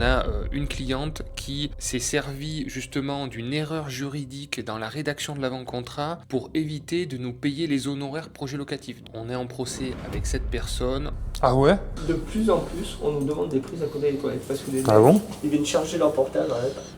on a une cliente qui s'est servie justement d'une erreur juridique dans la rédaction de l'avant-contrat pour éviter de nous payer les honoraires projet locatif. On est en procès avec cette personne. Ah ouais? De plus en plus, on nous demande des prises à côté des toilettes parce que les Ah bon? ils viennent charger leur portable,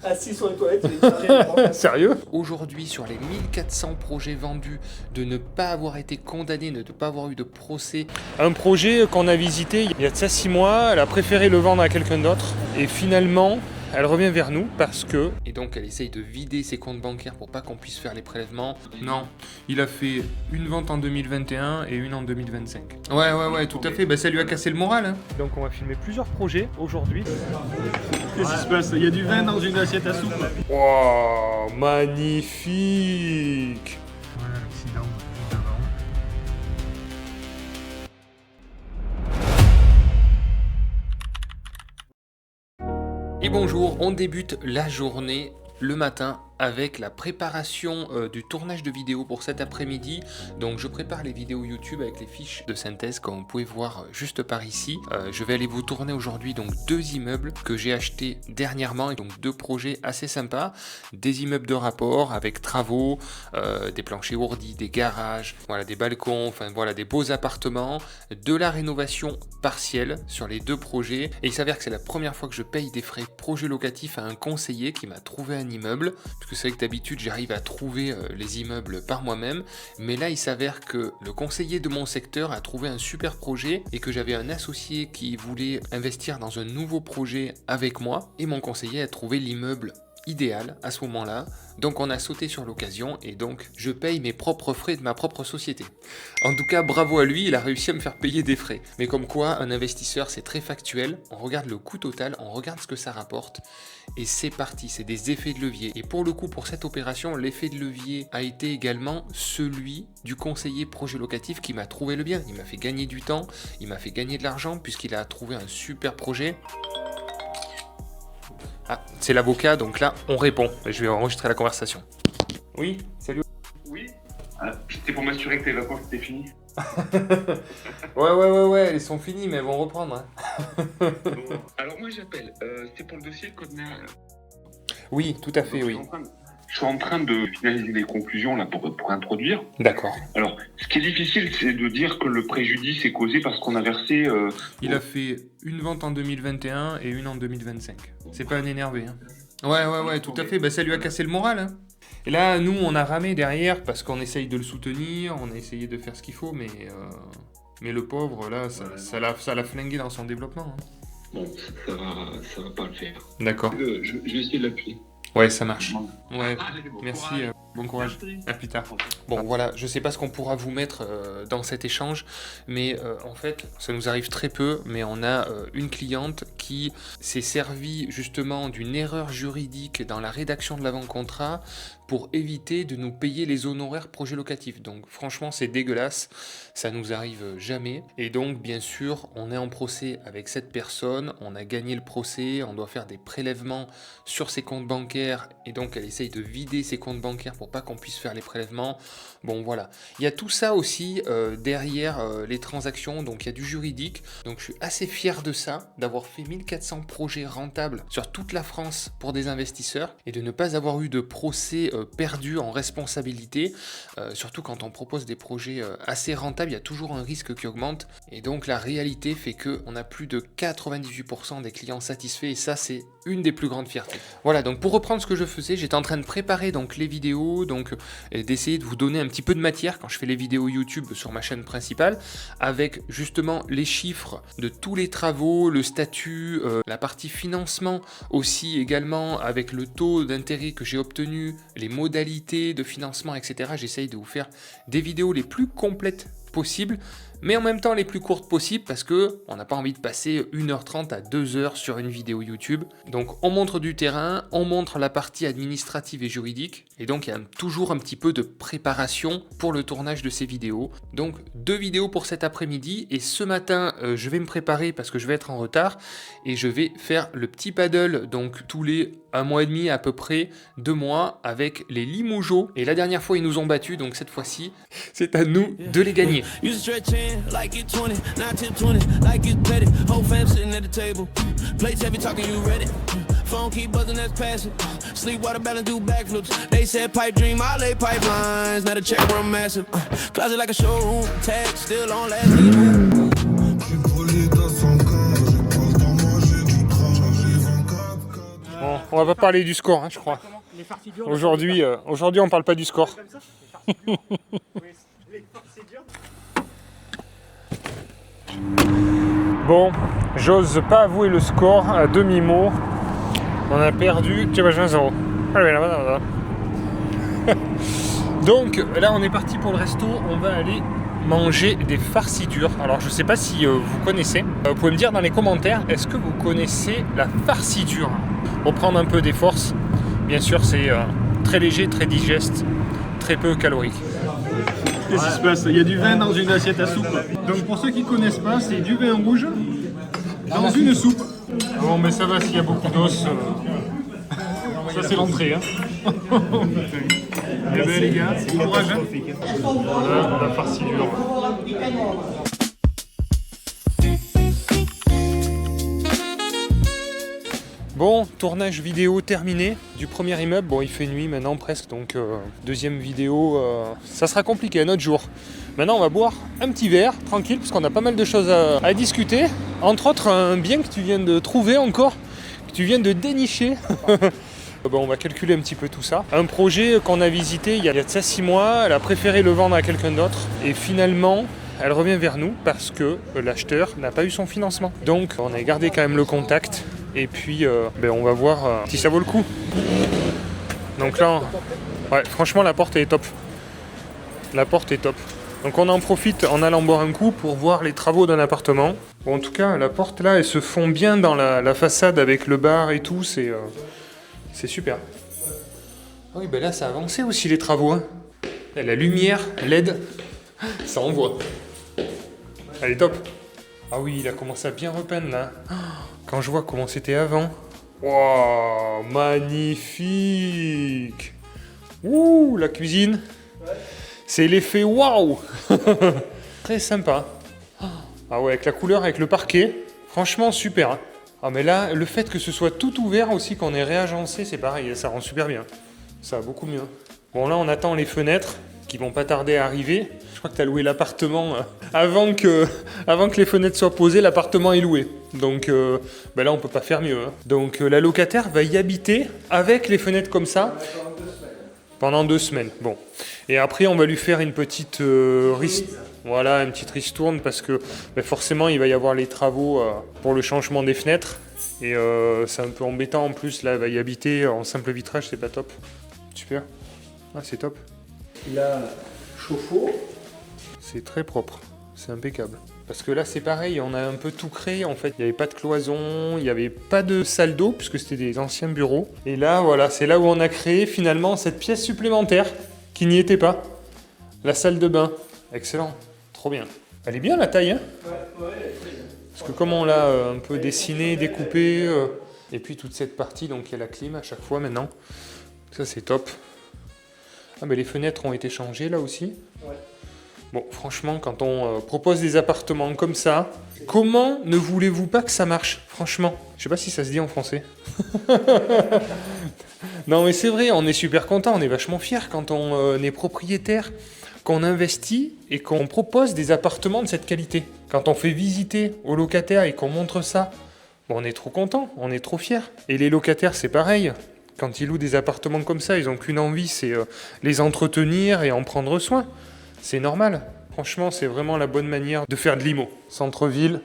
assis sur les toilettes, ils viennent charger leur portable. Sérieux? Aujourd'hui, sur les 1400 projets vendus, de ne pas avoir été condamné, de ne pas avoir eu de procès. Un projet qu'on a visité il y a de ça 6 mois, elle a préféré le vendre à quelqu'un d'autre et finalement elle revient vers nous parce que... Et donc elle essaye de vider ses comptes bancaires pour pas qu'on puisse faire les prélèvements. Non, il a fait une vente en 2021 et une en 2025. Ouais, tout à fait, bah ça lui a cassé le moral. Hein. Donc on va filmer plusieurs projets aujourd'hui. Qu'est-ce qui se passe? Il y a du vin dans une assiette à soupe. Wow, magnifique! Voilà l'accident juste avant. Et bonjour, on débute la journée le matin avec la préparation du tournage de vidéos pour cet après-midi. Donc je prépare les vidéos YouTube avec les fiches de synthèse comme vous pouvez voir juste par ici. Je vais aller vous tourner aujourd'hui donc 2 immeubles que j'ai achetés dernièrement et donc 2 projets assez sympas. Des immeubles de rapport avec travaux, des planchers ourdis, des garages, voilà, des balcons, enfin voilà, des beaux appartements, de la rénovation partielle sur les 2 projets. Et il s'avère que c'est la première fois que je paye des frais projet locatif à un conseiller qui m'a trouvé un immeuble. Parce que c'est vrai que d'habitude j'arrive à trouver les immeubles par moi-même, mais là il s'avère que le conseiller de mon secteur a trouvé un super projet et que j'avais un associé qui voulait investir dans un nouveau projet avec moi et mon conseiller a trouvé l'immeuble idéal à ce moment-là, donc on a sauté sur l'occasion et donc je paye mes propres frais de ma propre société. En tout cas, bravo à lui, il a réussi à me faire payer des frais. Mais comme quoi, un investisseur c'est très factuel, on regarde le coût total, on regarde ce que ça rapporte et c'est parti, c'est des effets de levier. Et pour le coup, pour cette opération, l'effet de levier a été également celui du conseiller projet locatif qui m'a trouvé le bien. Il m'a fait gagner du temps, il m'a fait gagner de l'argent puisqu'il a trouvé un super projet. Ah, c'est l'avocat, donc là, on répond. Je vais enregistrer la conversation. Oui, salut. Oui. C'était pour m'assurer que tes vacances étaient finies. Ouais, elles sont finies, mais elles vont reprendre. Hein. Bon. Alors moi j'appelle, c'est pour le dossier Codenard. Oui, tout à fait, oui. Je suis en train de finaliser les conclusions là pour introduire. D'accord. Alors, ce qui est difficile, c'est de dire que le préjudice est causé parce qu'on a versé... Il a fait une vente en 2021 et une en 2025. C'est pas un énervé. Hein. Ouais, tout à fait. Bah, ça lui a cassé le moral. Hein. Et là, nous, on a ramé derrière parce qu'on essaye de le soutenir, on a essayé de faire ce qu'il faut, mais le pauvre, là, ça l'a flingué dans son développement. Hein. Bon, ça va pas le faire. D'accord. Je vais essayer de l'appuyer. Ouais, ça marche. Ouais, Allez, bon merci, courage. bon courage. Merci. À plus tard. Bon, voilà, je sais pas ce qu'on pourra vous mettre dans cet échange, mais en fait, ça nous arrive très peu, mais on a une cliente qui s'est servie justement d'une erreur juridique dans la rédaction de l'avant-contrat pour éviter de nous payer les honoraires projet locatif. Donc franchement, c'est dégueulasse, ça nous arrive jamais. Et donc, bien sûr, on est en procès avec cette personne, on a gagné le procès, on doit faire des prélèvements sur ses comptes bancaires, et donc elle essaye de vider ses comptes bancaires pour pas qu'on puisse faire les prélèvements. Bon, voilà. Il y a tout ça aussi derrière les transactions, donc il y a du juridique. Donc je suis assez fier de ça, d'avoir fait 1400 projets rentables sur toute la France pour des investisseurs, et de ne pas avoir eu de procès perdu en responsabilité, surtout quand on propose des projets assez rentables, il y a toujours un risque qui augmente, et donc la réalité fait qu'on a plus de 98% des clients satisfaits, et ça c'est une des plus grandes fiertés. Voilà, donc pour reprendre ce que je faisais, j'étais en train de préparer donc les vidéos, donc d'essayer de vous donner un petit peu de matière quand je fais les vidéos YouTube sur ma chaîne principale, avec justement les chiffres de tous les travaux, le statut, la partie financement aussi également, avec le taux d'intérêt que j'ai obtenu, les modalités de financement, etc. J'essaye de vous faire des vidéos les plus complètes possibles, mais en même temps les plus courtes possibles parce que on n'a pas envie de passer 1h30 à 2h sur une vidéo YouTube. Donc on montre du terrain, on montre la partie administrative et juridique, et donc il y a toujours un petit peu de préparation pour le tournage de ces vidéos. Donc 2 vidéos pour cet après-midi, et ce matin je vais me préparer parce que je vais être en retard, et je vais faire le petit paddle, donc tous les 1 mois et demi à peu près, 2 mois, avec les Limougeaux. Et la dernière fois ils nous ont battus, donc cette fois-ci c'est à nous de les gagner. You stretching 10, like it's 20, not till 20, like it's petty. Whole fam sitting at the table. Plates heavy talking, you ready? Phone keep buzzing, that's passive. Sleep water balance, do backflips. They said pipe dream, I lay pipelines. Now the check run massive. Closet like a showroom, tag still on last nigga. Bon, on va pas parler du score, hein, je crois. Aujourd'hui, on parle pas du score. Bon, j'ose pas avouer le score à demi-mot. On a perdu 0. Donc là, on est parti pour le resto. On va aller manger des farcidures. Alors, je sais pas si vous connaissez. Vous pouvez me dire dans les commentaires, est-ce que vous connaissez la farcidure? Pour prendre un peu des forces. Bien sûr, c'est très léger, très digeste, très peu calorique. Qu'est-ce qui se passe? Il y a du vin dans une assiette à soupe. Donc pour ceux qui ne connaissent pas, c'est du vin rouge dans une soupe. Bon, mais ça va s'il y a beaucoup d'os. Ça, c'est l'entrée. Hein. Eh ben les gars, c'est courage. Hein. Voilà, la farcidure. Bon, tournage vidéo terminé du premier immeuble. Bon, il fait nuit maintenant presque, donc deuxième vidéo, ça sera compliqué un autre jour. Maintenant, on va boire un petit verre, tranquille, parce qu'on a pas mal de choses à discuter. Entre autres, un bien que tu viens de trouver encore, que tu viens de dénicher. Bon, on va calculer un petit peu tout ça. Un projet qu'on a visité il y a de ça 6 mois, elle a préféré le vendre à quelqu'un d'autre. Et finalement, elle revient vers nous parce que l'acheteur n'a pas eu son financement. Donc, on a gardé quand même le contact. Et puis, on va voir si ça vaut le coup. Donc là, ouais, franchement, la porte est top. La porte est top. Donc on en profite en allant boire un coup pour voir les travaux d'un appartement. Bon, en tout cas, la porte là, elle se fond bien dans la façade avec le bar et tout. C'est super. Ah oui, ben là, ça a avancé aussi les travaux. Hein. Là, la lumière LED, ça envoie. Elle est top. Ah oui, il a commencé à bien repeindre là. Quand je vois comment c'était avant. Waouh, magnifique. Ouh, la cuisine. C'est l'effet waouh. Très sympa. Ah ouais, avec la couleur, avec le parquet. Franchement, super. Hein. Ah mais là, le fait que ce soit tout ouvert aussi, qu'on ait réagencé, c'est pareil, ça rend super bien. Ça va beaucoup mieux. Bon là, on attend les fenêtres qui vont pas tarder à arriver. Je crois que tu as loué l'appartement avant que les fenêtres soient posées, l'appartement est loué. Donc là, on peut pas faire mieux. Hein. Donc la locataire va y habiter avec les fenêtres comme ça pendant 2 semaines. Bon. Et après, on va lui faire une petite voilà, une petite ristourne parce que forcément, il va y avoir les travaux pour le changement des fenêtres. Et c'est un peu embêtant en plus. Là, elle va y habiter en simple vitrage, c'est pas top. Super. Ah, c'est top. Il a chauffe-eau. C'est très propre. C'est impeccable. Parce que là, c'est pareil, on a un peu tout créé en fait. Il n'y avait pas de cloison, il n'y avait pas de salle d'eau puisque c'était des anciens bureaux. Et là, voilà, c'est là où on a créé finalement cette pièce supplémentaire qui n'y était pas. La salle de bain. Excellent. Trop bien. Elle est bien la taille, hein? Ouais, parce que comme on l'a un peu dessiné, découpé, et puis toute cette partie, donc il y a la clim à chaque fois maintenant. Ça, c'est top. Ah, mais les fenêtres ont été changées là aussi. Ouais. Bon, franchement, quand on propose des appartements comme ça, comment ne voulez-vous pas que ça marche? Franchement, je sais pas si ça se dit en français. Non, mais c'est vrai, on est super content, on est vachement fiers quand on est propriétaire, qu'on investit et qu'on propose des appartements de cette qualité. Quand on fait visiter aux locataires et qu'on montre ça, bon, on est trop content, on est trop fiers. Et les locataires, c'est pareil. Quand ils louent des appartements comme ça, ils n'ont qu'une envie, c'est les entretenir et en prendre soin. C'est normal. Franchement, c'est vraiment la bonne manière de faire de l'IMO. Centre-ville,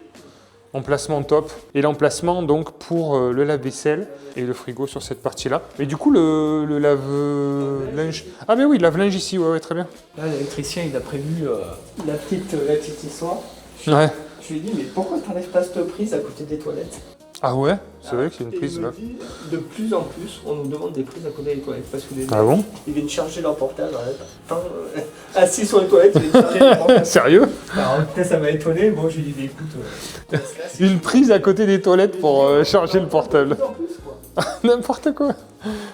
emplacement top. Et l'emplacement, donc, pour le lave-vaisselle et le frigo sur cette partie-là. Et du coup, le lave-linge... Ah mais oui, le lave-linge ici, ouais, très bien. Là, l'électricien, il a prévu la petite histoire. Ouais. Je lui ai dit, mais pourquoi t'enlèves pas cette prise à côté des toilettes? Ah ouais, c'est vrai qu'il y a une prise là. Dit, de plus en plus, on nous demande des prises à côté des toilettes parce que les ah bon, ils viennent charger leur portable. Assis sur les toilettes, ils viennent charger leur portable. Sérieux? Alors peut-être ça m'a étonné. Bon, je lui ai dit, écoute, une prise à côté des toilettes pour charger le portable. N'importe quoi.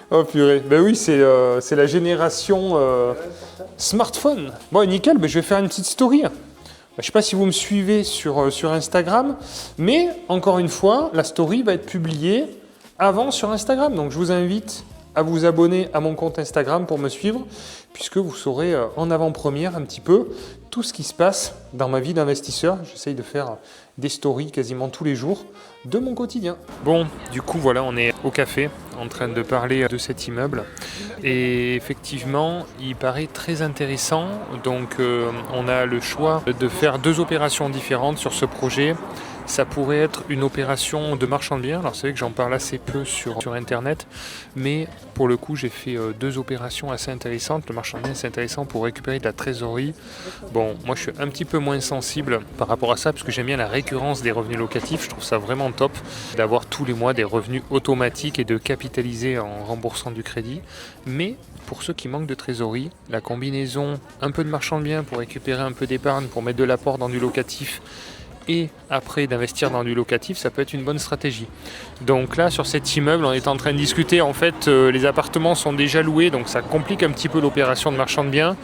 Oh purée. Ben oui, c'est la génération smartphone. Bon, nickel, mais je vais faire une petite story Je ne sais pas si vous me suivez sur Instagram, mais encore une fois, la story va être publiée avant sur Instagram. Donc je vous invite à vous abonner à mon compte Instagram pour me suivre, puisque vous saurez en avant-première un petit peu tout ce qui se passe dans ma vie d'investisseur. J'essaye de faire des stories quasiment tous les jours de mon quotidien. Bon, du coup voilà, on est au café en train de parler de cet immeuble et effectivement il paraît très intéressant. Donc on a le choix de faire 2 opérations différentes sur ce projet. Ça pourrait être une opération de marchand de biens. Alors c'est vrai que j'en parle assez peu sur internet, mais pour le coup j'ai fait 2 opérations assez intéressantes. Le marchand de biens c'est intéressant pour récupérer de la trésorerie. Bon, moi je suis un petit peu moins sensible par rapport à ça parce que j'aime bien la récurrence des revenus locatifs. Je trouve ça vraiment top d'avoir tous les mois des revenus automatiques et de capitaliser en remboursant du crédit. Mais pour ceux qui manquent de trésorerie, la combinaison un peu de marchand de biens pour récupérer un peu d'épargne, pour mettre de l'apport dans du locatif et après d'investir dans du locatif, ça peut être une bonne stratégie. Donc là sur cet immeuble on est en train de discuter, en fait les appartements sont déjà loués, donc ça complique un petit peu l'opération de marchand de biens.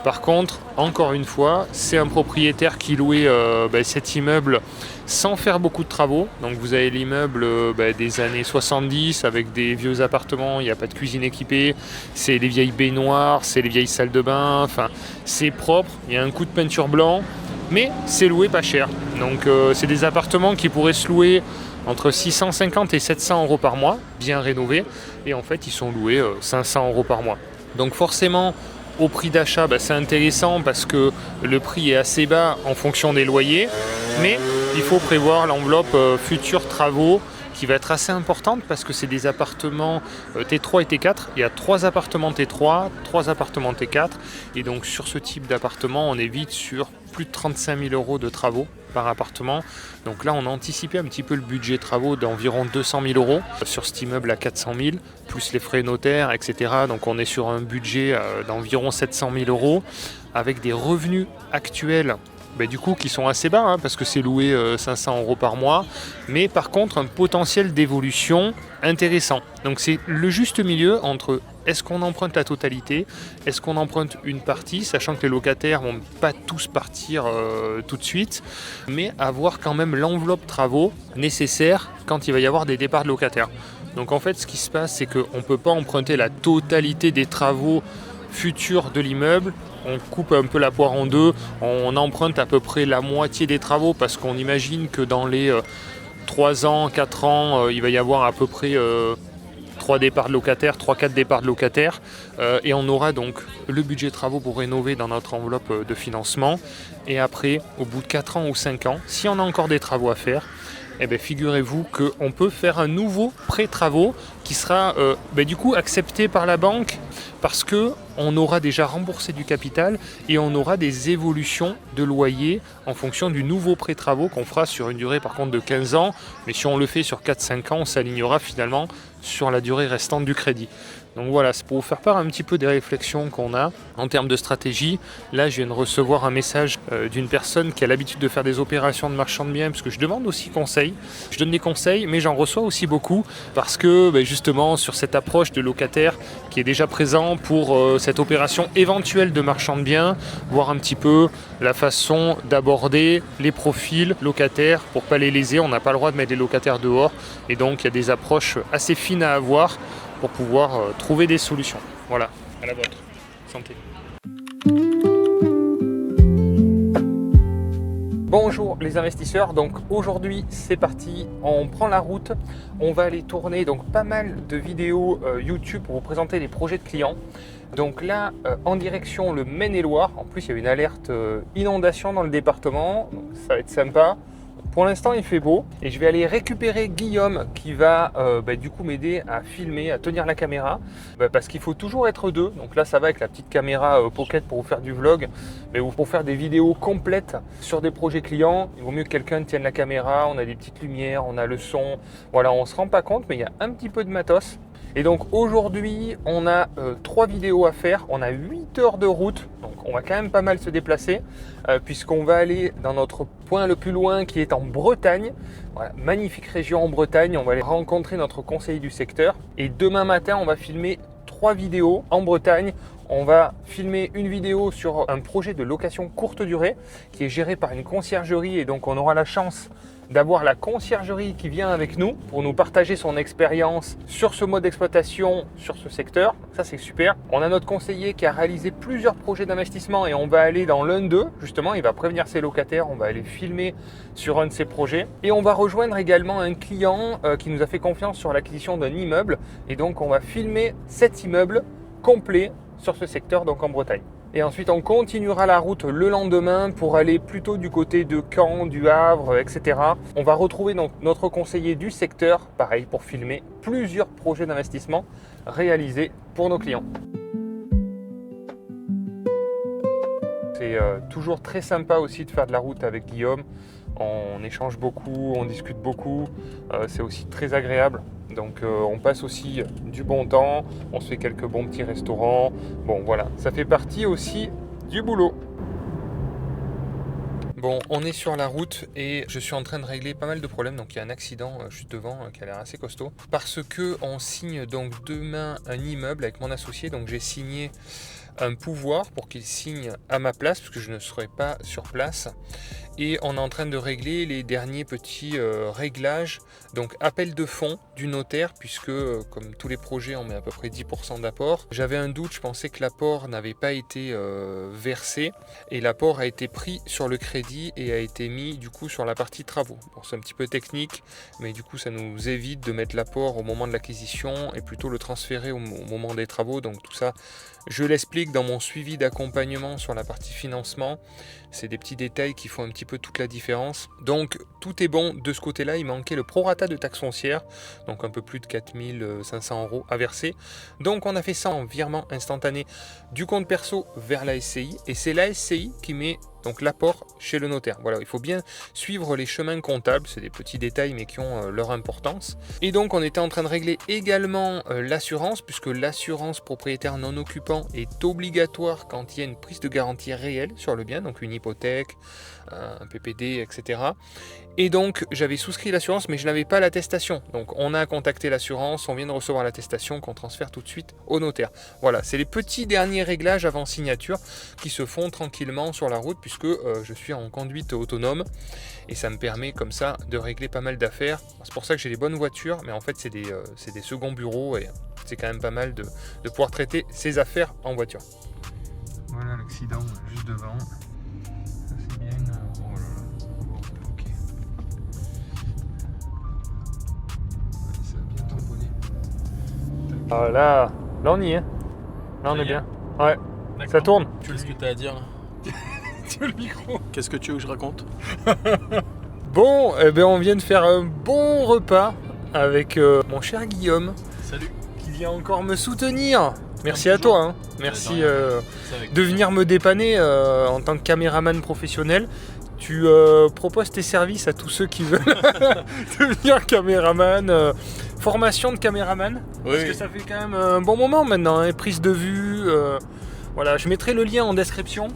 Par contre, encore une fois, c'est un propriétaire qui louait cet immeuble sans faire beaucoup de travaux. Donc vous avez l'immeuble des années 70 avec des vieux appartements, il n'y a pas de cuisine équipée, c'est les vieilles baignoires, c'est les vieilles salles de bain, enfin c'est propre, il y a un coup de peinture blanc, mais c'est loué pas cher. Donc c'est des appartements qui pourraient se louer entre 650 et 700 euros par mois, bien rénovés, et en fait ils sont loués 500 euros par mois. Donc forcément, au prix d'achat, c'est intéressant parce que le prix est assez bas en fonction des loyers, mais il faut prévoir l'enveloppe futurs travaux qui va être assez importante parce que c'est des appartements T3 et T4. Il y a 3 appartements T3, 3 appartements T4, et donc sur ce type d'appartement, on est vite sur plus de 35 000 euros de travaux par appartement. Donc là, on a anticipé un petit peu le budget travaux d'environ 200 000 euros sur cet immeuble à 400 000, plus les frais notaires, etc. Donc on est sur un budget d'environ 700 000 euros avec des revenus actuels du coup qui sont assez bas parce que c'est loué 500 euros par mois, mais par contre un potentiel d'évolution intéressant. Donc c'est le juste milieu entre est-ce qu'on emprunte la totalité, est-ce qu'on emprunte une partie, sachant que les locataires vont pas tous partir tout de suite, mais avoir quand même l'enveloppe travaux nécessaire quand il va y avoir des départs de locataires. Donc en fait ce qui se passe c'est qu'on ne peut pas emprunter la totalité des travaux futurs de l'immeuble. On coupe un peu la poire en deux, on emprunte à peu près la moitié des travaux parce qu'on imagine que dans les 3 ans, 4 ans, il va y avoir à peu près 3-4 départs de locataires et on aura donc le budget travaux pour rénover dans notre enveloppe de financement. Et après, au bout de 4 ans ou 5 ans, si on a encore des travaux à faire, figurez-vous qu'on peut faire un nouveau prêt travaux qui sera du coup accepté par la banque parce qu'on aura déjà remboursé du capital et on aura des évolutions de loyer en fonction du nouveau prêt travaux qu'on fera sur une durée par contre de 15 ans. Mais si on le fait sur 4-5 ans, on s'alignera finalement sur la durée restante du crédit. Donc voilà, c'est pour vous faire part un petit peu des réflexions qu'on a en termes de stratégie. Là, je viens de recevoir un message d'une personne qui a l'habitude de faire des opérations de marchand de biens, parce que je demande aussi conseil. Je donne des conseils, mais j'en reçois aussi beaucoup, parce que justement, sur cette approche de locataire qui est déjà présent pour cette opération éventuelle de marchand de biens, voir un petit peu la façon d'aborder les profils locataires pour ne pas les léser. On n'a pas le droit de mettre les locataires dehors, et donc il y a des approches assez fines à avoir pour pouvoir trouver des solutions. Voilà, à la vôtre. Santé. Bonjour les investisseurs, donc aujourd'hui c'est parti, on prend la route, on va aller tourner donc pas mal de vidéos YouTube pour vous présenter les projets de clients. Donc là en direction le Maine-et-Loire, en plus il y a une alerte inondation dans le département, donc ça va être sympa. Pour l'instant il fait beau et je vais aller récupérer Guillaume qui va du coup m'aider à filmer, à tenir la caméra parce qu'il faut toujours être 2. Donc là ça va avec la petite caméra pocket pour vous faire du vlog, mais pour faire des vidéos complètes sur des projets clients, il vaut mieux que quelqu'un tienne la caméra. On a des petites lumières, on a le son, voilà, on se rend pas compte mais il y a un petit peu de matos. Et donc aujourd'hui on a 3 vidéos à faire, on a 8 heures de route, donc on va quand même pas mal se déplacer puisqu'on va aller dans notre point le plus loin qui est en Bretagne. Voilà, magnifique région en Bretagne, on va aller rencontrer notre conseiller du secteur et demain matin on va filmer 3 vidéos en Bretagne. On va filmer une vidéo sur un projet de location courte durée qui est géré par une conciergerie et donc on aura la chance d'avoir la conciergerie qui vient avec nous pour nous partager son expérience sur ce mode d'exploitation, sur ce secteur. Ça, c'est super. On a notre conseiller qui a réalisé plusieurs projets d'investissement et on va aller dans l'un d'eux. Justement, il va prévenir ses locataires. On va aller filmer sur un de ses projets. Et on va rejoindre également un client qui nous a fait confiance sur l'acquisition d'un immeuble. Et donc, on va filmer cet immeuble complet sur ce secteur, donc en Bretagne. Et ensuite, on continuera la route le lendemain pour aller plutôt du côté de Caen, du Havre, etc. On va retrouver donc notre conseiller du secteur, pareil, pour filmer plusieurs projets d'investissement réalisés pour nos clients. C'est toujours très sympa aussi de faire de la route avec Guillaume. On échange beaucoup, on discute beaucoup, c'est aussi très agréable. Donc on passe aussi du bon temps, on se fait quelques bons petits restaurants. Bon voilà, ça fait partie aussi du boulot. Bon, on est sur la route et je suis en train de régler pas mal de problèmes. Donc il y a un accident juste devant qui a l'air assez costaud. Parce que on signe donc demain un immeuble avec mon associé. Donc j'ai signé un pouvoir pour qu'il signe à ma place parce que je ne serai pas sur place. Et on est en train de régler les derniers petits réglages, donc appel de fonds du notaire, puisque comme tous les projets on met à peu près 10% d'apport. J'avais un doute, je pensais que l'apport n'avait pas été versé et l'apport a été pris sur le crédit et a été mis du coup sur la partie travaux. Bon, c'est un petit peu technique, mais du coup ça nous évite de mettre l'apport au moment de l'acquisition et plutôt le transférer au moment des travaux. Donc tout ça, je l'explique dans mon suivi d'accompagnement sur la partie financement. C'est des petits détails qui font un petit peu toute la différence. Donc tout est bon de ce côté-là. Il manquait le prorata de taxe foncière, donc un peu plus de 4 500 € à verser. Donc on a fait ça en virement instantané du compte perso vers la SCI. Et c'est la SCI qui met donc l'apport chez le notaire. Voilà, il faut bien suivre les chemins comptables. C'est des petits détails mais qui ont leur importance. Et donc on était en train de régler également l'assurance, puisque l'assurance propriétaire non occupant est obligatoire quand il y a une prise de garantie réelle sur le bien, donc une hypothèque, un PPD, etc. Et donc j'avais souscrit l'assurance mais je n'avais pas l'attestation. Donc on a contacté l'assurance, on vient de recevoir l'attestation qu'on transfère tout de suite au notaire. Voilà, c'est les petits derniers réglages avant signature qui se font tranquillement sur la route puisque je suis en conduite autonome et ça me permet comme ça de régler pas mal d'affaires. C'est pour ça que j'ai des bonnes voitures, mais en fait c'est des seconds bureaux et c'est quand même pas mal de pouvoir traiter ses affaires en voiture. Voilà l'accident juste devant. Ça c'est bien. Oh là là. Bon, ok. Ça a bien tamponné. Ah là on y est. Là on est bien. Ouais. Ça tourne. Qu'est-ce que t'as à dire là? Le micro. Qu'est-ce que tu veux que je raconte? Bon, eh ben on vient de faire un bon repas avec mon cher Guillaume. Salut. Qui vient encore me soutenir. Merci à toi. Hein. Merci de de venir me dépanner en tant que caméraman professionnel. Tu proposes tes services à tous ceux qui veulent devenir caméraman. Formation de caméraman. Oui. Parce que ça fait quand même un bon moment maintenant. Hein, prise de vue. Voilà, je mettrai le lien en description.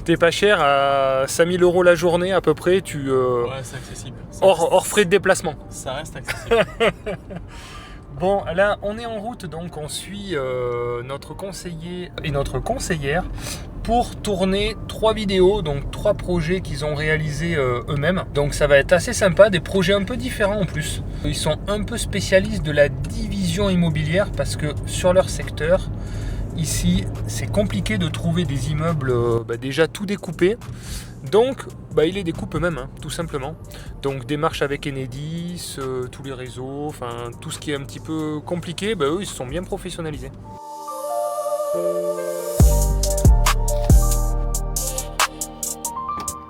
T'es pas cher, à 5000 € la journée à peu près. Ouais, c'est accessible. Hors frais de déplacement. Ça reste accessible. Bon, là, on est en route, donc on suit notre conseiller et notre conseillère pour tourner 3 vidéos, donc 3 projets qu'ils ont réalisés eux-mêmes. Donc ça va être assez sympa, des projets un peu différents en plus. Ils sont un peu spécialistes de la division immobilière parce que sur leur secteur, ici, c'est compliqué de trouver des immeubles déjà tout découpés. Donc, ils les découpent eux-mêmes, hein, tout simplement. Donc, démarche avec Enedis, tous les réseaux, enfin, tout ce qui est un petit peu compliqué, eux, ils se sont bien professionnalisés.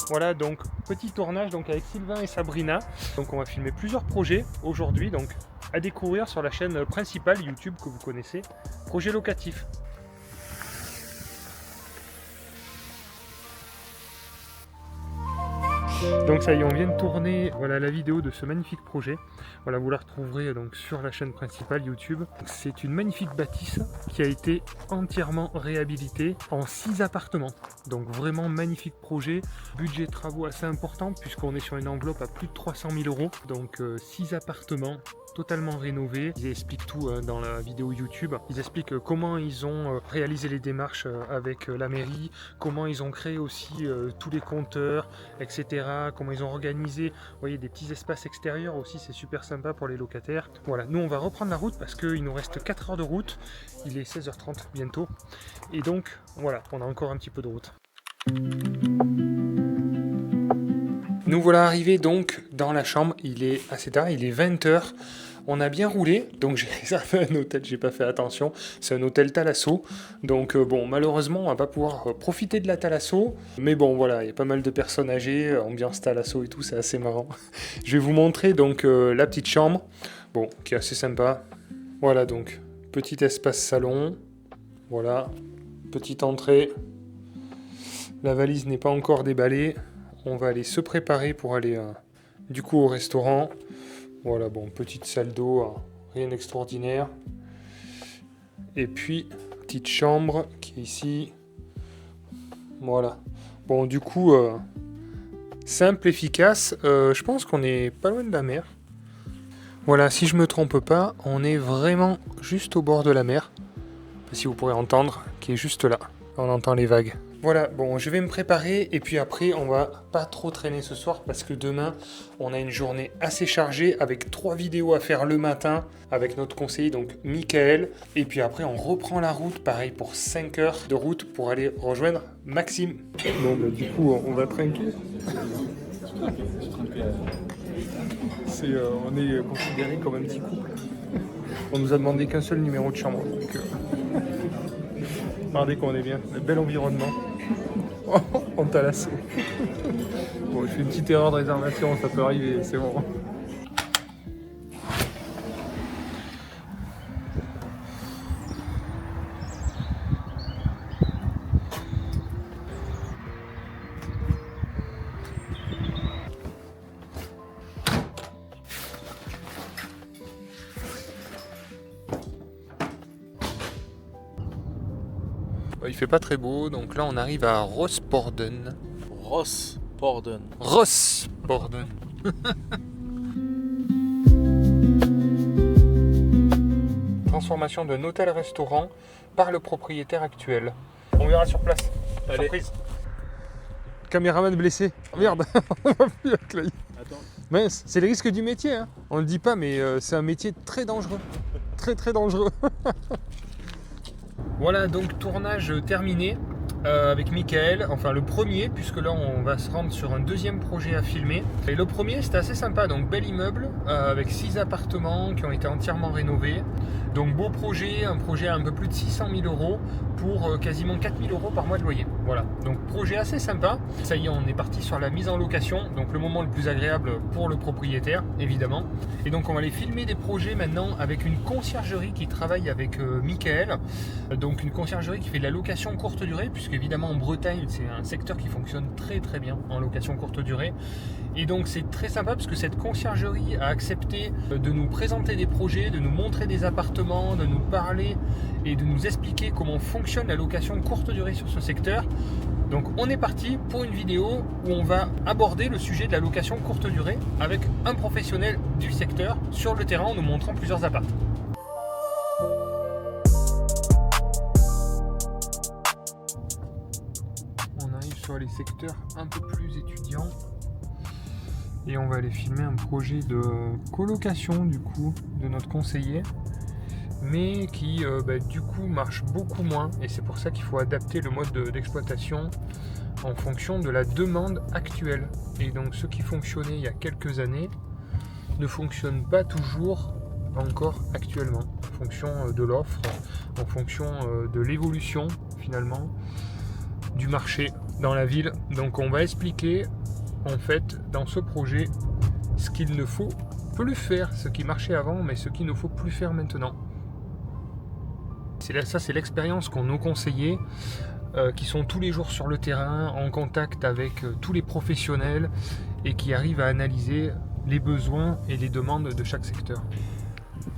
Voilà, donc, petit tournage donc, avec Sylvain et Sabrina. Donc, on va filmer plusieurs projets aujourd'hui, donc, à découvrir sur la chaîne principale YouTube que vous connaissez, Projet Locatif. Donc ça y est, on vient de tourner la vidéo de ce magnifique projet. Voilà, vous la retrouverez donc sur la chaîne principale YouTube. C'est une magnifique bâtisse qui a été entièrement réhabilitée en 6 appartements. Donc vraiment magnifique projet. Budget travaux assez important puisqu'on est sur une enveloppe à plus de 300 000 €. Donc 6 appartements totalement rénové. Ils expliquent tout dans la vidéo YouTube. Ils expliquent comment ils ont réalisé les démarches avec la mairie, comment ils ont créé aussi tous les compteurs, etc. Comment ils ont organisé, vous voyez, des petits espaces extérieurs aussi, c'est super sympa pour les locataires. Voilà, nous on va reprendre la route parce qu'il nous reste 4 heures de route. Il est 16h30 bientôt. Et donc, voilà, on a encore un petit peu de route. Nous voilà arrivés donc dans la chambre, il est assez tard, il est 20h. On a bien roulé, donc j'ai réservé un hôtel, j'ai pas fait attention, c'est un hôtel Thalasso. Donc bon, malheureusement, on va pas pouvoir profiter de la Thalasso. Mais bon, voilà, il y a pas mal de personnes âgées, ambiance Thalasso et tout, c'est assez marrant. Je vais vous montrer donc la petite chambre, bon, qui est assez sympa. Voilà donc, petit espace salon, voilà, petite entrée. La valise n'est pas encore déballée. On va aller se préparer pour aller du coup au restaurant. Voilà, bon, petite salle d'eau, rien d'extraordinaire. Et puis, petite chambre qui est ici. Voilà. Bon, du coup, simple, efficace. Je pense qu'on est pas loin de la mer. Voilà, si je me trompe pas, on est vraiment juste au bord de la mer. Si vous pourrez entendre, qui est juste là. On entend les vagues. Voilà, bon, je vais me préparer et puis après, on va pas trop traîner ce soir parce que demain, on a une journée assez chargée avec 3 vidéos à faire le matin avec notre conseiller, donc Michael. Et puis après, on reprend la route, pareil, pour 5 heures de route pour aller rejoindre Maxime. Bon, bah, du coup, on va tranquille. On est considéré comme un petit couple. On nous a demandé qu'un seul numéro de chambre, donc... Regardez qu'on est bien, un bel environnement. En Thalasso. Bon, je fais une petite erreur de réservation, ça peut arriver, c'est bon. Il fait pas très beau, donc là on arrive à Rosporden. Rosporden. Rosporden. Transformation d'un hôtel-restaurant par le propriétaire actuel. On verra sur place. Allez. Surprise. Caméraman blessé. Oh, merde, on va plus avec l'œil. Attends. Mince, c'est le risque du métier. Hein. On le dit pas, mais c'est un métier très dangereux. Très très dangereux. Voilà, donc tournage terminé avec Michael, enfin le premier, puisque là on va se rendre sur un deuxième projet à filmer. Et le premier c'était assez sympa, donc bel immeuble avec 6 appartements qui ont été entièrement rénovés. Donc beau projet, un projet à un peu plus de 600 000 € pour quasiment 4 000 € par mois de loyer. Voilà, donc projet assez sympa. Ça y est, on est parti sur la mise en location, donc le moment le plus agréable pour le propriétaire, évidemment. Et donc on va aller filmer des projets maintenant avec une conciergerie qui travaille avec Michael. Donc une conciergerie qui fait de la location courte durée, puisque évidemment en Bretagne c'est un secteur qui fonctionne très très bien en location courte durée. Et donc c'est très sympa parce que cette conciergerie a accepté de nous présenter des projets, de nous montrer des appartements, de nous parler et de nous expliquer comment fonctionne la location courte durée sur ce secteur. Donc on est parti pour une vidéo où on va aborder le sujet de la location courte durée avec un professionnel du secteur sur le terrain en nous montrant plusieurs apparts. On arrive sur les secteurs un peu plus étudiants et on va aller filmer un projet de colocation du coup de notre conseiller, mais qui du coup marche beaucoup moins, et c'est pour ça qu'il faut adapter le mode d'exploitation en fonction de la demande actuelle. Et donc ce qui fonctionnait il y a quelques années ne fonctionne pas toujours encore actuellement, en fonction de l'offre, en fonction de l'évolution finalement du marché dans la ville. Donc on va expliquer en fait dans ce projet ce qu'il ne faut plus faire, ce qui marchait avant mais ce qu'il ne faut plus faire maintenant. Ça c'est l'expérience qu'ont nos conseillers qui sont tous les jours sur le terrain en contact avec tous les professionnels et qui arrivent à analyser les besoins et les demandes de chaque secteur.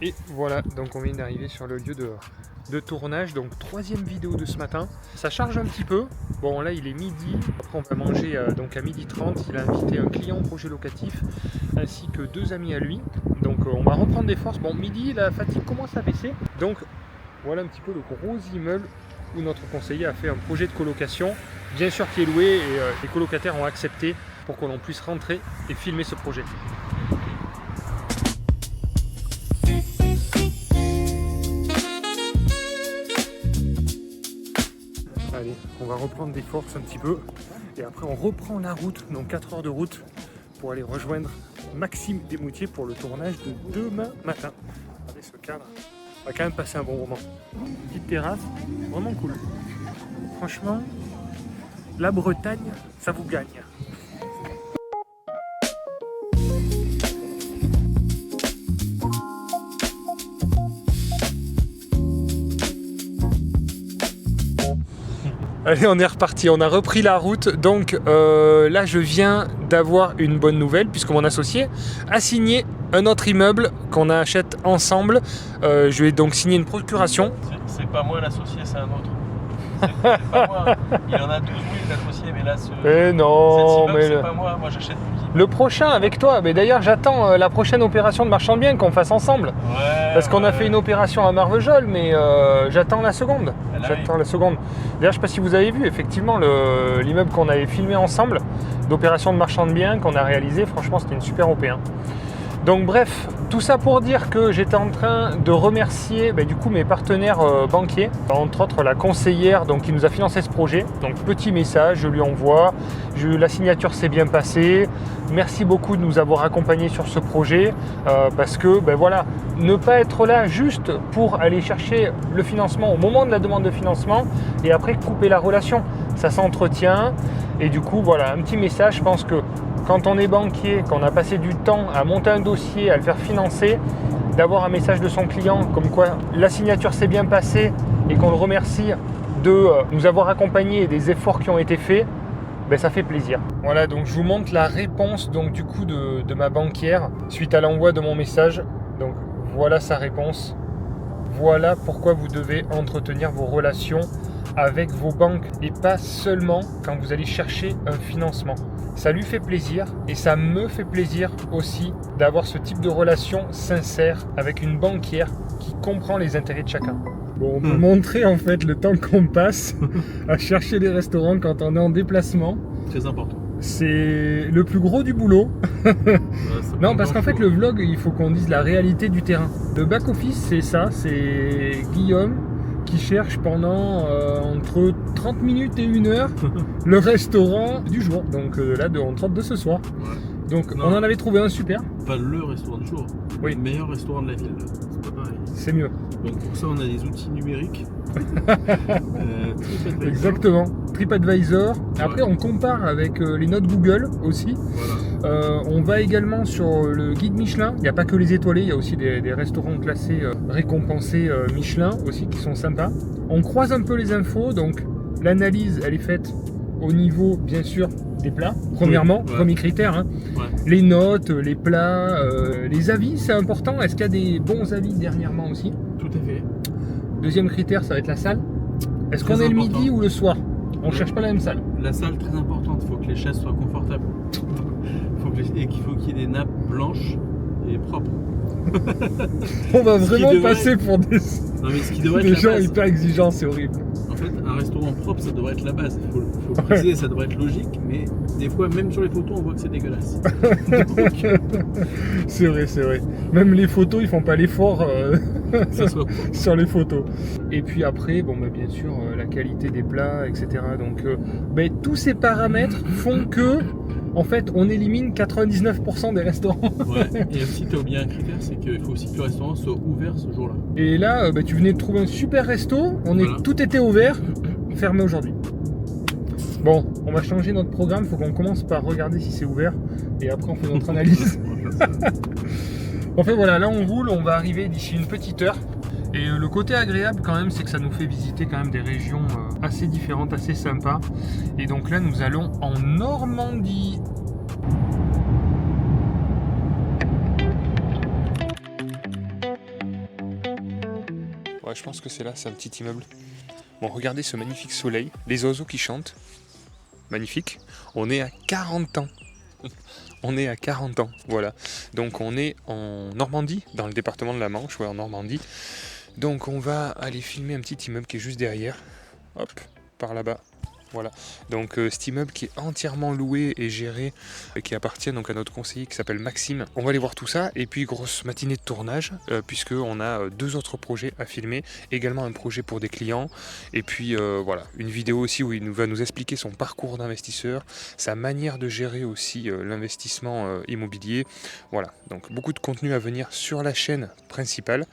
Et voilà, donc on vient d'arriver sur le lieu de tournage, donc 3e vidéo de ce matin. Ça charge un petit peu. Bon là il est midi, après on va manger donc à 12h30. Il a invité un client au projet locatif ainsi que 2 amis à lui. Donc donc on va reprendre des forces. Bon, midi, la fatigue commence à baisser. Donc voilà un petit peu le gros immeuble où notre conseiller a fait un projet de colocation, bien sûr qui est loué, et les colocataires ont accepté pour que l'on puisse rentrer et filmer ce projet. Allez, on va reprendre des forces un petit peu et après on reprend la route, donc 4 heures de route pour aller rejoindre Maxime Desmoutiers pour le tournage de demain matin. Regardez ce cadre, on va quand même passer un bon moment. Petite terrasse, vraiment cool. Franchement, la Bretagne, ça vous gagne. Allez, on est reparti, on a repris la route. Donc là, je viens d'avoir une bonne nouvelle puisque mon associé a signé un autre immeuble qu'on achète ensemble. Je vais donc signer une procuration. C'est pas moi l'associé, c'est un autre. C'est pas moi. Il en a 12 000 d'associés, mais là, non, mais c'est pas moi j'achète plus. le prochain avec toi. Mais d'ailleurs, j'attends la prochaine opération de marchand de biens qu'on fasse ensemble. Ouais, Parce qu'on a fait une opération à Marvejols, mais j'attends la seconde. J'attends la seconde. D'ailleurs, je ne sais pas si vous avez vu, effectivement, l'immeuble qu'on avait filmé ensemble, d'opération de marchand de biens qu'on a réalisé, franchement, c'était une super OP. Donc bref, tout ça pour dire que j'étais en train de remercier du coup mes partenaires banquiers, entre autres la conseillère donc, qui nous a financé ce projet. Donc petit message, je lui envoie, la signature s'est bien passée, merci beaucoup de nous avoir accompagnés sur ce projet, parce que voilà, ne pas être là juste pour aller chercher le financement au moment de la demande de financement et après couper la relation, ça s'entretient. Et du coup voilà, un petit message, je pense que quand on est banquier, qu'on a passé du temps à monter un dossier, à le faire financer, d'avoir un message de son client comme quoi la signature s'est bien passée et qu'on le remercie de nous avoir accompagnés et des efforts qui ont été faits, ça fait plaisir. Voilà, donc je vous montre la réponse donc, du coup de ma banquière suite à l'envoi de mon message. Donc voilà sa réponse. Voilà pourquoi vous devez entretenir vos relations avec vos banques et pas seulement quand vous allez chercher un financement. Ça lui fait plaisir et ça me fait plaisir aussi d'avoir ce type de relation sincère avec une banquière qui comprend les intérêts de chacun. Bon, on peut montrer en fait le temps qu'on passe à chercher des restaurants quand on est en déplacement. Très important. C'est le plus gros du boulot. Non, parce qu'en fait le vlog, il faut qu'on dise la réalité du terrain. Le back-office, c'est ça, c'est Guillaume qui cherche pendant entre 30 minutes et 1 heure le restaurant du jour. Donc là, on tente de ce soir. Ouais. Donc on en avait trouvé un super. Pas le restaurant du jour, oui. Le meilleur restaurant de la ville. C'est pas pareil. C'est mieux. Donc pour ça, on a des outils numériques. Exactement. TripAdvisor. Après, on compare avec les notes Google aussi. Voilà. On va également sur le guide Michelin. Il n'y a pas que les étoilés, il y a aussi des restaurants classés récompensés Michelin aussi qui sont sympas. On croise un peu les infos, donc l'analyse elle est faite au niveau bien sûr des plats, premièrement, oui, ouais. Premier critère. Hein. Ouais. Les notes, les plats, les avis, c'est important. Est-ce qu'il y a des bons avis dernièrement aussi? Tout à fait. Deuxième critère, ça va être la salle. Est-ce qu'on est le midi ou le soir? On ne cherche pas la même salle. La salle, très importante, il faut que les chaises soient confortables. Et qu'il faut qu'il y ait des nappes blanches et propres. On va vraiment passer pour des gens hyper exigeants, c'est horrible. En fait, un restaurant propre, ça devrait être la base. Il faut préciser, ça devrait être logique, mais des fois, même sur les photos, on voit que c'est dégueulasse. Donc... C'est vrai, c'est vrai. Même les photos, ils font pas l'effort sur les photos. Et puis après, bien sûr, la qualité des plats, etc. Donc, tous ces paramètres font que, en fait, on élimine 99% des restaurants. Ouais. Et aussi, tu as oublié un critère, c'est qu'il faut aussi que le restaurant soit ouvert ce jour-là. Et là, tu venais de trouver un super resto, tout était ouvert, fermé aujourd'hui. Bon, on va changer notre programme, il faut qu'on commence par regarder si c'est ouvert, et après on fait notre analyse. En fait voilà, là on roule, on va arriver d'ici une petite heure. Et le côté agréable quand même, c'est que ça nous fait visiter quand même des régions assez différentes, assez sympas. Et donc là nous allons en Normandie. Ouais, je pense que c'est là, c'est un petit immeuble. Bon, regardez ce magnifique soleil, les oiseaux qui chantent. Magnifique. On est à 40 ans On est à 40 ans, voilà. Donc on est en Normandie, dans le département de la Manche, ouais, en Normandie. Donc on va aller filmer un petit immeuble qui est juste derrière. Hop, par là-bas. Voilà, donc cet immeuble qui est entièrement loué et géré, qui appartient donc à notre conseiller qui s'appelle Maxime. On va aller voir tout ça, et puis grosse matinée de tournage, puisqu'on a 2 autres projets à filmer, également un projet pour des clients, et puis voilà, une vidéo aussi où il va nous expliquer son parcours d'investisseur, sa manière de gérer aussi l'investissement immobilier. Voilà, donc beaucoup de contenu à venir sur la chaîne principale,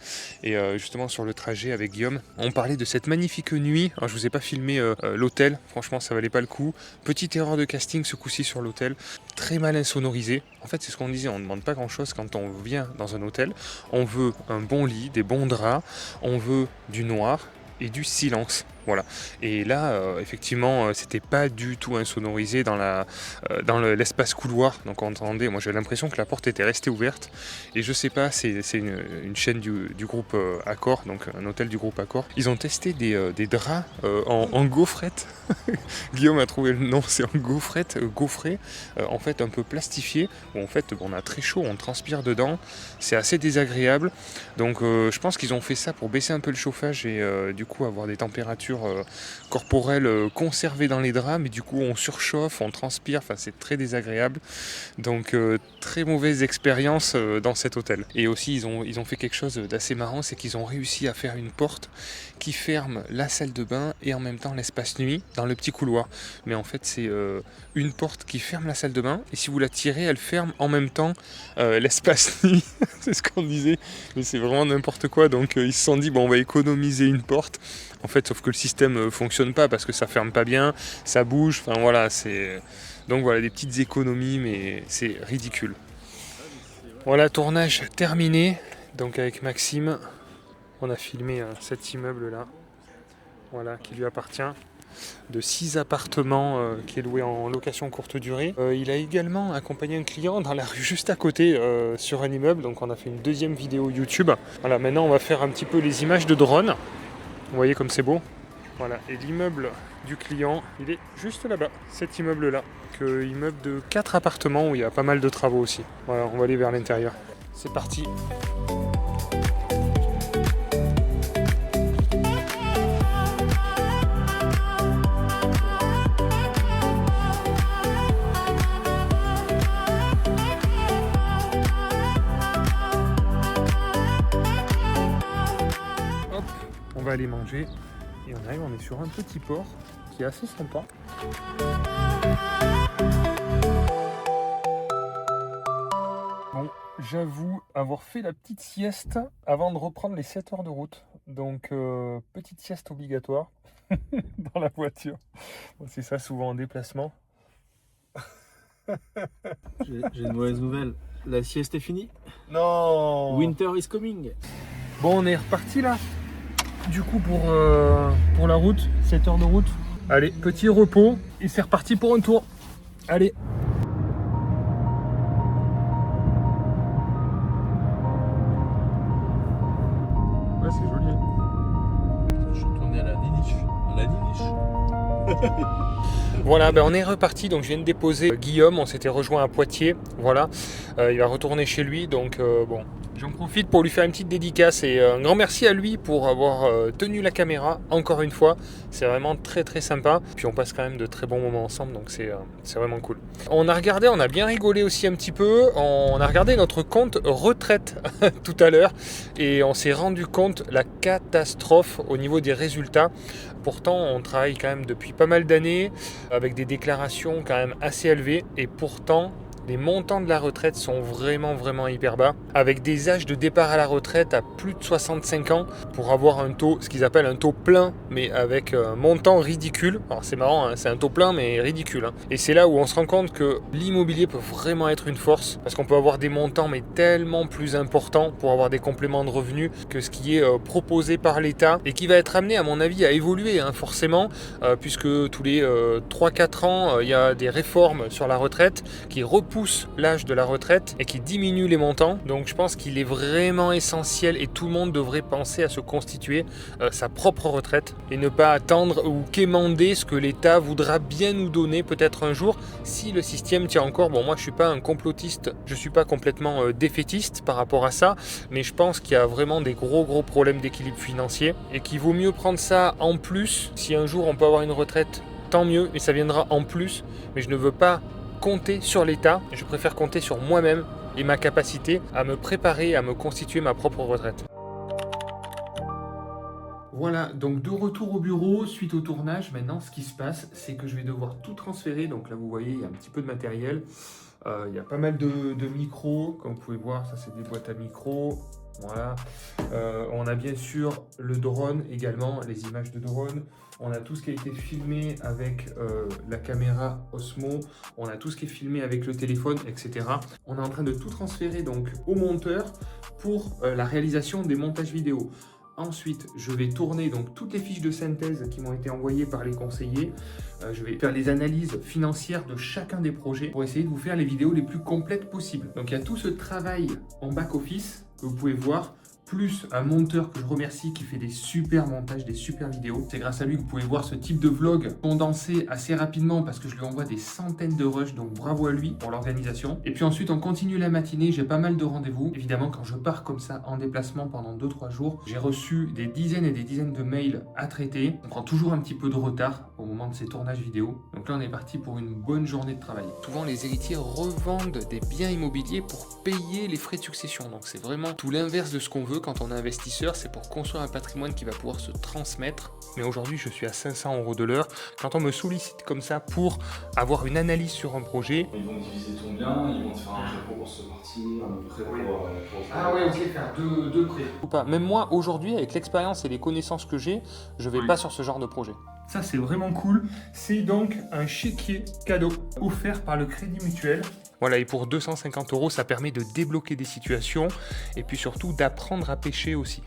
et justement sur le trajet avec Guillaume, on parlait de cette magnifique nuit. Alors je vous ai pas filmé l'hôtel, franchement ça valait pas le coup. Petite erreur de casting ce coup-ci sur l'hôtel, très mal insonorisé. En fait c'est ce qu'on disait, on ne demande pas grand-chose quand on vient dans un hôtel. On veut un bon lit, des bons draps, on veut du noir et du silence. Voilà. Et là, effectivement, c'était pas du tout insonorisé dans l'espace couloir. Donc on entendait, moi j'avais l'impression que la porte était restée ouverte. Et je sais pas, c'est une chaîne du groupe Accor, donc un hôtel du groupe Accor. Ils ont testé des draps en gaufrette. Guillaume a trouvé le nom, c'est en gaufrette, gaufré, en fait un peu plastifié. Où en fait on a très chaud, on transpire dedans. C'est assez désagréable. Donc je pense qu'ils ont fait ça pour baisser un peu le chauffage et du coup avoir des températures corporelles conservées dans les draps, mais du coup on surchauffe, on transpire, enfin c'est très désagréable. Donc très mauvaise expérience dans cet hôtel. Et aussi ils ont fait quelque chose d'assez marrant, c'est qu'ils ont réussi à faire une porte qui ferme la salle de bain et en même temps l'espace nuit dans le petit couloir. Mais en fait c'est une porte qui ferme la salle de bain, et si vous la tirez elle ferme en même temps l'espace nuit. C'est ce qu'on disait, mais c'est vraiment n'importe quoi. Donc ils se sont dit bon on va économiser une porte. En fait, sauf que le système fonctionne pas parce que ça ferme pas bien, ça bouge, enfin voilà, c'est... Donc voilà, des petites économies, mais c'est ridicule. Voilà, tournage terminé. Donc avec Maxime, on a filmé cet immeuble-là, voilà, qui lui appartient, de 6 appartements qui est loué en location courte durée. Il a également accompagné un client dans la rue juste à côté sur un immeuble, donc on a fait une deuxième vidéo YouTube. Voilà, maintenant on va faire un petit peu les images de drone. Vous voyez comme c'est beau. Voilà, et l'immeuble du client, il est juste là-bas, cet immeuble-là. Immeuble de 4 appartements où il y a pas mal de travaux aussi. Voilà, on va aller vers l'intérieur. C'est parti. On va aller manger et on arrive, on est sur un petit port qui est assez sympa. Bon, j'avoue avoir fait la petite sieste avant de reprendre les 7 heures de route. Donc petite sieste obligatoire dans la voiture. Bon, c'est ça souvent en déplacement. J'ai une mauvaise nouvelle. La sieste est finie. Non. Winter is coming. Bon, on est reparti là. Du coup pour la route, 7 heures de route. Allez, petit repos et c'est reparti pour un tour. Allez. Ouais, c'est joli. Je suis retourné à la Niniche. Voilà, ben on est reparti, donc je viens de déposer Guillaume, on s'était rejoint à Poitiers, voilà, il va retourner chez lui, donc bon, j'en profite pour lui faire une petite dédicace et un grand merci à lui pour avoir tenu la caméra, encore une fois, c'est vraiment très très sympa, puis on passe quand même de très bons moments ensemble, donc c'est vraiment cool. On a regardé, on a bien rigolé aussi un petit peu, on a regardé notre compte retraite tout à l'heure, et on s'est rendu compte la catastrophe au niveau des résultats. Pourtant, on travaille quand même depuis pas mal d'années avec des déclarations quand même assez élevées et pourtant, les montants de la retraite sont vraiment hyper bas, avec des âges de départ à la retraite à plus de 65 ans pour avoir un taux, ce qu'ils appellent un taux plein, mais avec un montant ridicule. Alors c'est marrant, hein, c'est un taux plein mais ridicule. Hein. Et c'est là où on se rend compte que l'immobilier peut vraiment être une force, parce qu'on peut avoir des montants mais tellement plus importants pour avoir des compléments de revenus que ce qui est proposé par l'État et qui va être amené à mon avis à évoluer hein, forcément, puisque tous les 3-4 ans, il y a des réformes sur la retraite qui repoussent repousse l'âge de la retraite et qui diminue les montants. Donc je pense qu'il est vraiment essentiel et tout le monde devrait penser à se constituer sa propre retraite et ne pas attendre ou quémander ce que l'État voudra bien nous donner peut-être un jour si le système tient encore. Bon, moi je suis pas un complotiste, je suis pas complètement défaitiste par rapport à ça, mais je pense qu'il y a vraiment des gros problèmes d'équilibre financier et qu'il vaut mieux prendre ça en plus. Si un jour on peut avoir une retraite, tant mieux, et ça viendra en plus, mais je ne veux pas compter sur l'État, je préfère compter sur moi-même et ma capacité à me préparer, à me constituer ma propre retraite. Voilà, donc de retour au bureau, suite au tournage, maintenant ce qui se passe, c'est que je vais devoir tout transférer. Donc là vous voyez, il y a un petit peu de matériel, il y a pas mal de micros, comme vous pouvez voir, ça c'est des boîtes à micros. Voilà, on a bien sûr le drone également, les images de drone. On a tout ce qui a été filmé avec la caméra Osmo. On a tout ce qui est filmé avec le téléphone, etc. On est en train de tout transférer donc au monteur pour la réalisation des montages vidéo. Ensuite, je vais tourner donc toutes les fiches de synthèse qui m'ont été envoyées par les conseillers. Je vais faire les analyses financières de chacun des projets pour essayer de vous faire les vidéos les plus complètes possibles. Donc il y a tout ce travail en back-office que vous pouvez voir, plus un monteur que je remercie qui fait des super montages, des super vidéos. C'est grâce à lui que vous pouvez voir ce type de vlog condensé assez rapidement parce que je lui envoie des centaines de rushs, donc bravo à lui pour l'organisation. Et puis ensuite on continue la matinée, j'ai pas mal de rendez-vous. Évidemment quand je pars comme ça en déplacement pendant 2-3 jours, j'ai reçu des dizaines et des dizaines de mails à traiter. On prend toujours un petit peu de retard au moment de ces tournages vidéo. Donc là on est parti pour une bonne journée de travail. Souvent les héritiers revendent des biens immobiliers pour payer les frais de succession. Donc c'est vraiment tout l'inverse de ce qu'on veut quand on est investisseur, c'est pour construire un patrimoine qui va pouvoir se transmettre. Mais aujourd'hui, je suis à 500 € de l'heure. Quand on me sollicite comme ça pour avoir une analyse sur un projet... Ils vont diviser ton bien, ils vont te faire un prêt pour se partir, un prêt pour... Ah ouais, ok, faire deux prêts. Ou pas. Même moi, aujourd'hui, avec l'expérience et les connaissances que j'ai, je vais pas sur ce genre de projet. Ça c'est vraiment cool. C'est donc un chéquier cadeau offert par le Crédit Mutuel. Voilà, et pour 250 €, ça permet de débloquer des situations et puis surtout d'apprendre à pêcher aussi.